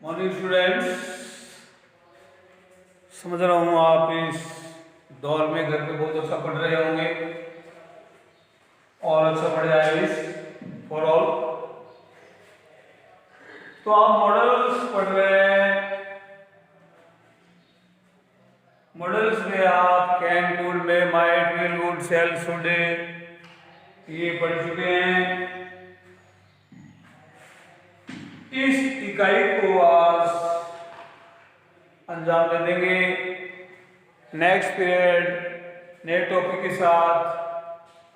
Morning students, समझ रहा हूँ आप इस दौर में घर पे बहुत अच्छा पढ़ रहे होंगे और अच्छा पढ़ जाए इस फॉर ऑल। तो आप मॉडल्स पढ़ रहे हैं। मॉडल्स में आप can, could, may, might, will, would, shall, should ये पढ़ चुके हैं। इस इकाई को आज अंजाम दे देंगे। नेक्स्ट पीरियड नए टॉपिक के साथ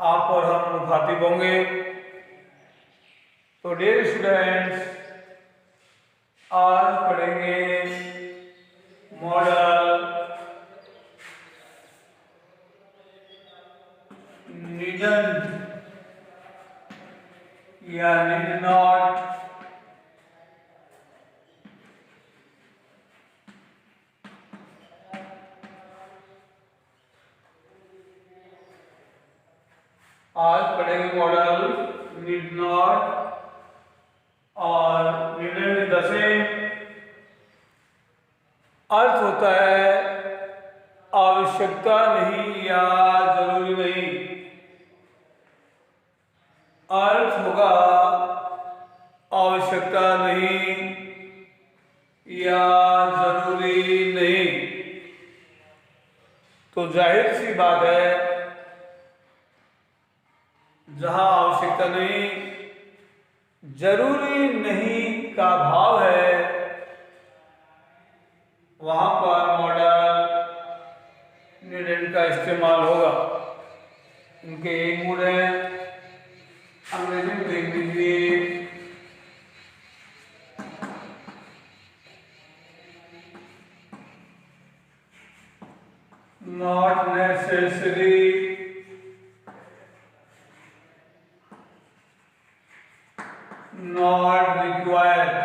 आप और हम मुखातिब होंगे। तो डियर स्टूडेंट्स, आज पढ़ेंगे मॉडल नीडंट या नीड नॉट, आज पढ़ेंगे मॉडल नीड नॉट और नीडेंट द सेम। अर्थ होता है आवश्यकता नहीं या जरूरी नहीं। अर्थ होगा आवश्यकता नहीं या जरूरी नहीं। तो जाहिर सी बात है, जहां आवश्यकता नहीं, जरूरी नहीं का भाव है, वहां पर मॉडल नीडेंट का इस्तेमाल होगा। इनके एक गुण है, अंग्रेजी में देख लीजिए। Not necessary, not required,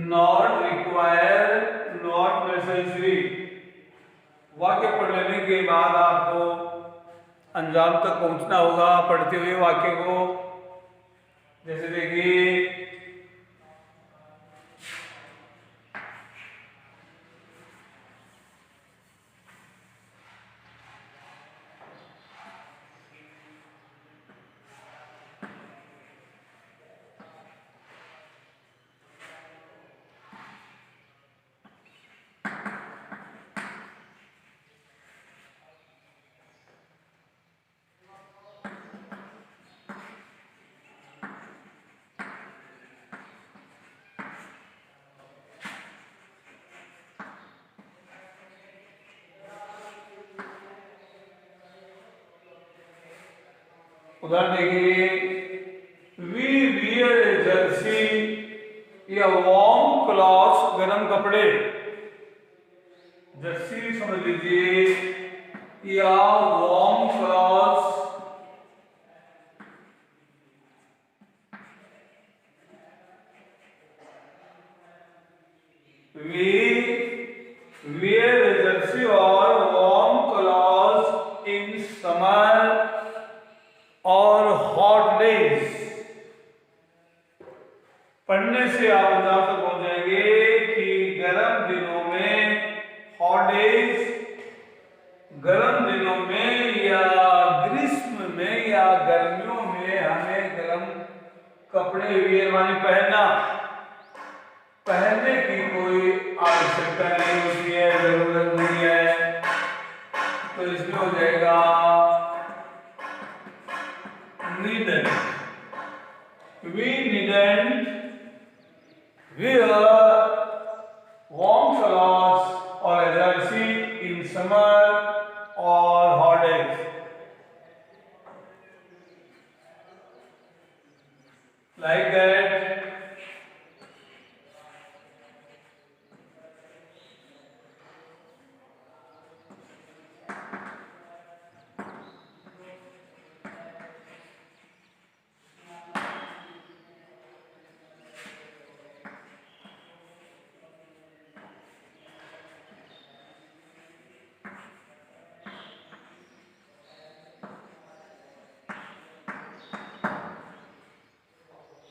not required, not necessary. वाक्य पढ़ लेने के बाद आपको अंजाम तक पहुंचना होगा पढ़ते हुए वाक्य को। जैसे देखिए, उदाहरण देखिए, वी वियर ए जर्सी या वार्म क्लॉथ्स, गर्म कपड़े। जर्सी समझ लीजिए या warm clothes. We wear a jersey और वार्म क्लॉथ्स इन समर और हॉट डेज। पढ़ने से आप अंदाज तक पहुंच जाएंगे कि गर्म दिनों में, हॉट डेज, गर्म दिनों में या ग्रीष्म में या गर्मियों में हमें गर्म कपड़े वियर माने पहनने की कोई आवश्यकता नहीं होती है, जरूरत नहीं है। तो इसमें हो जाएगा needn't. We needn't wear warm clothes or a jersey in summer or hot days. Like that.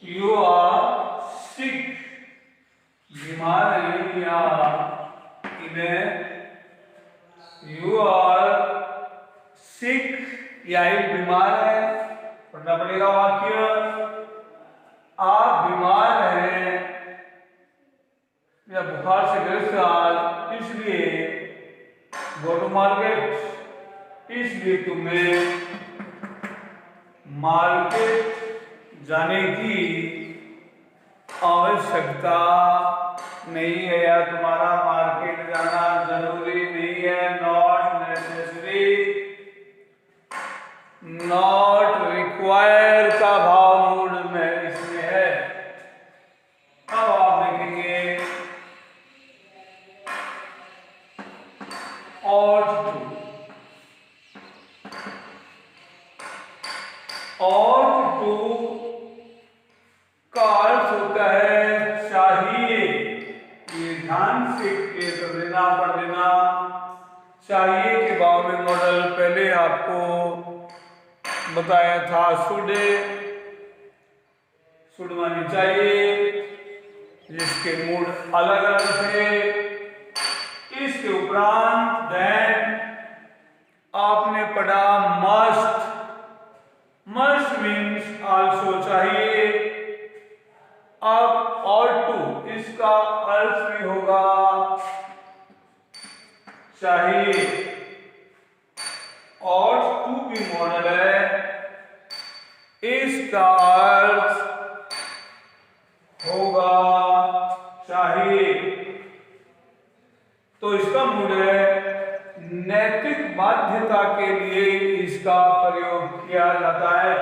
You are या एक बीमार है, पढ़ना पड़ेगा वाक्य। आप बीमार हैं या बुखार से ग्रस्त आज, इसलिए गो टू मार्केट, इसलिए तुम्हें मार्केट जाने की आवश्यकता नहीं है, या तुम्हारा मार्केट जाना जरूरी नहीं है। नॉट नेसेसरी, नॉट रिक्वायर का भाव मूड में इसमें है। अब आप देखेंगे ought to, ought to का अर्थ होता है चाहिए। ये ध्यान से कर लेना, पढ़ लेना। चाहिए के भाव में मॉडल पहले आपको बताया था, शुड मानी चाहिए, जिसके मूड अलग अलग थे। इसके उपरांत देन आपने पढ़ा मस्ट, मस्ट मीन्स आल्सो चाहिए। अब और टू, इसका अर्थ भी होगा चाहिए, और टू भी मॉडल है, इसका अर्थ होगा चाहिए। तो इसका मूड है नैतिक बाध्यता के लिए इसका प्रयोग किया जाता है।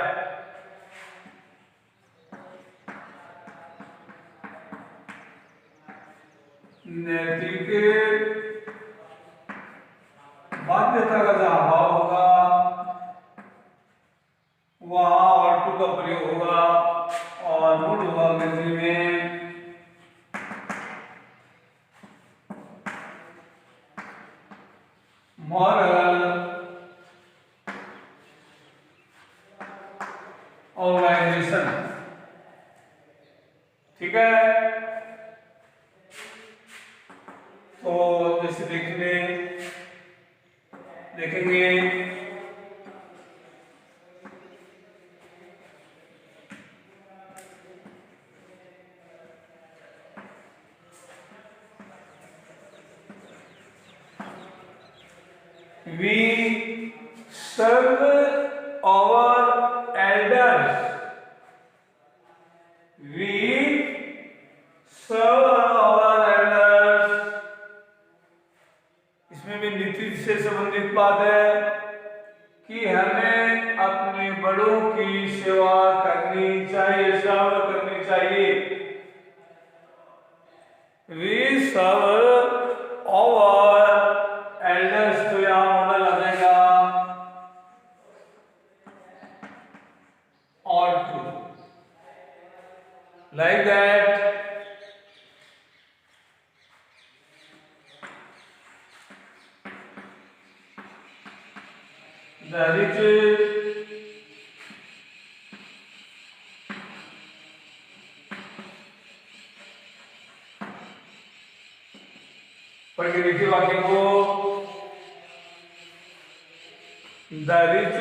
नैतिक बाध्यता का जहां भाव होगा वहां और टू का प्रयोग होगा, और मूड होगा अंग्रेजी में मॉरल ऑर्गेनाइजेशन। ठीक है, तो जैसे देखेंगे we serve our elders, we serve our elders। इसमें भी नीति से संबंधित बात है कि हमें अपने बड़ों की सेवा करनी चाहिए, सेवा करनी चाहिए। we serve our elders, तो यहाँ मॉडल आ जाएगा और to, like that। The rich पढ़ के देखिए वाक्य को। द रिच,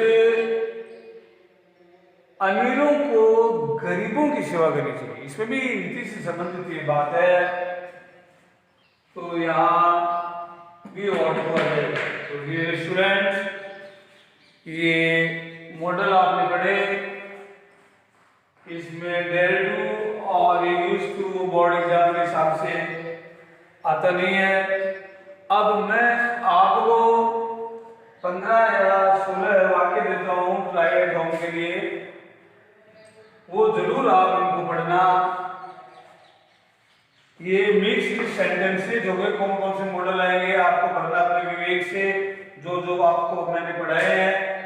अमीरों को गरीबों की सेवा करनी चाहिए, इसमें भी नीति से संबंधित ये बात है। तो यहाँ भी और है। तो ये स्टूडेंट, ये मॉडल आपने पढ़े, इसमें डेयर टू और यूज टू बोर्ड एग्जाम के हिसाब से आता नहीं है। अब मैं आपको 15 या 16 वाक्य देता हूँ ट्राई एट होम के लिए, वो जरूर आप इनको पढ़ना। ये मिक्स्ड सेंटेंसेज हो गए, कौन कौन से मॉडल आएंगे आपको पढ़ना अपने विवेक से, जो जो आपको मैंने पढ़ाए हैं।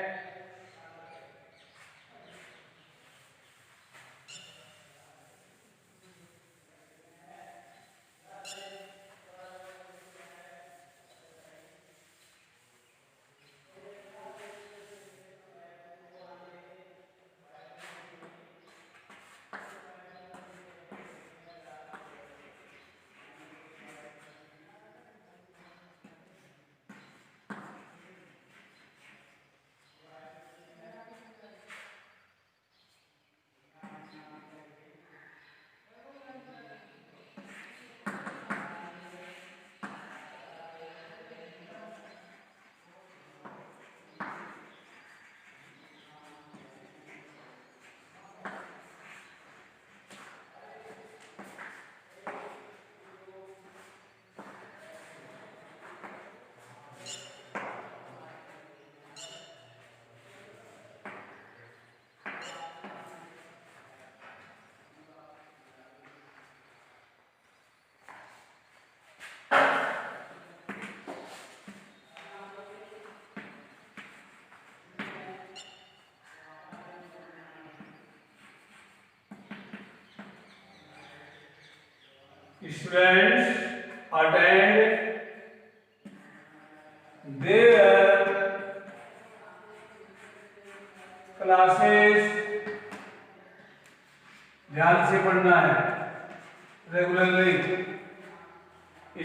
Students attend their classes, ध्यान से पढ़ना है regularly.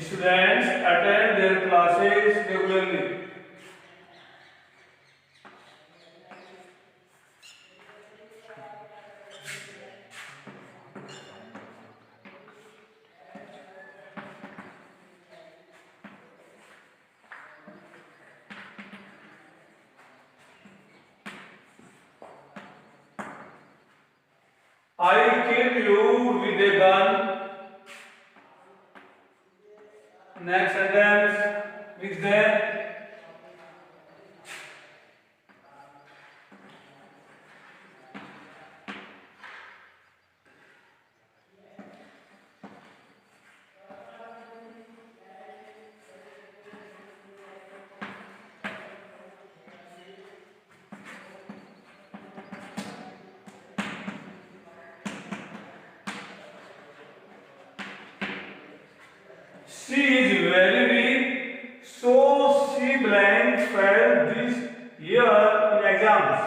Students attend their classes regularly. I kill you with a gun. Next sentence, mix them. She is very weak, so she blank failed this year in exams.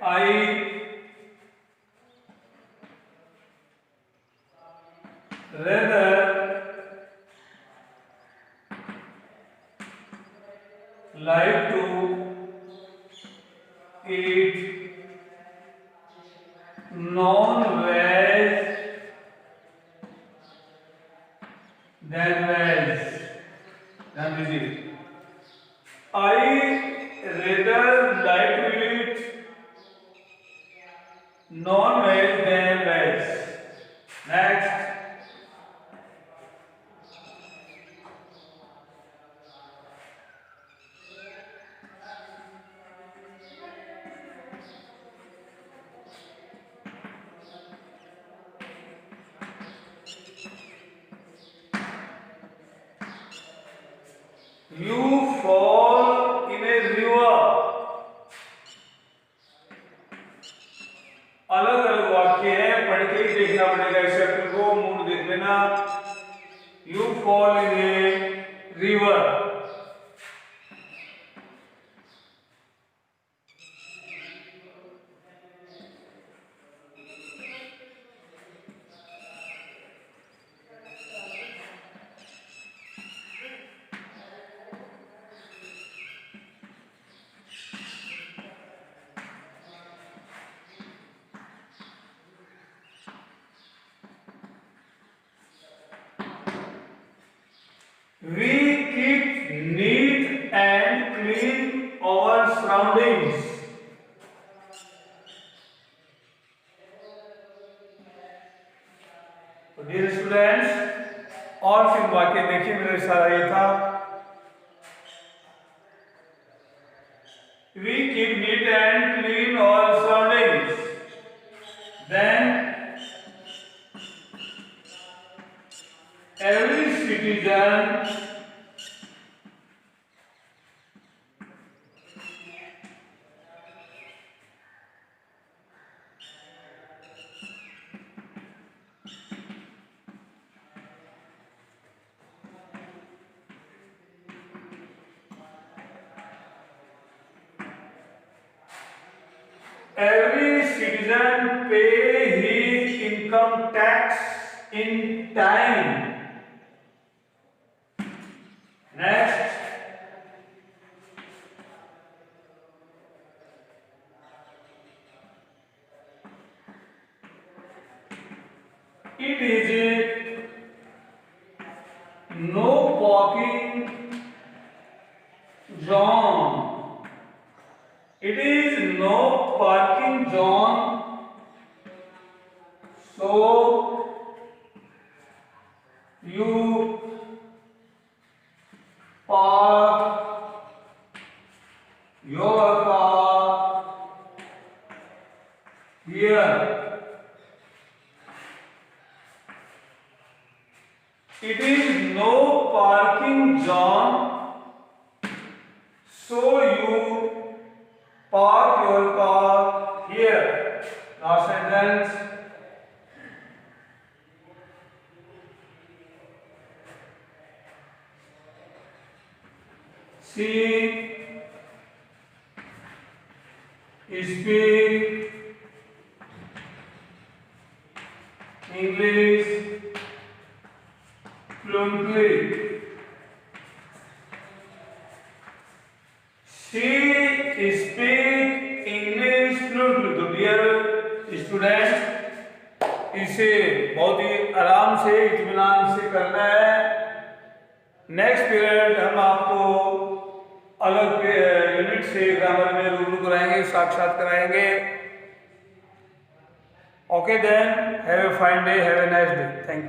I rather like to eat non-veg than veg. Then easy. I rather like to eat non-veg than veg. Next. You fall in a river. अलग अलग वाक्य है, पढ़ के ही देखना पड़ेगा इस शब्द को, मूड देख लेना। You fall in a river. We keep neat and clean our surroundings. तो डियर स्टूडेंट्स, और फिर वाक्य देखिए, मेरा इशारा ये था। We keep neat and clean our surroundings. Then every citizen pay his income tax in time. Next. It is no parking zone. It is no parking zone. So you park your car here. It is no parking zone, so you your call here. Last sentence. She speak English fluently. She speak English fluently. तो dear student, इसे बहुत ही आराम से इत्मीनान से करना है। Next period हम आपको अलग यूनिट से ग्रामर में रूबरू कराएंगे, साक्षात कराएंगे। Okay then, have a fine day, have a nice day, thank you.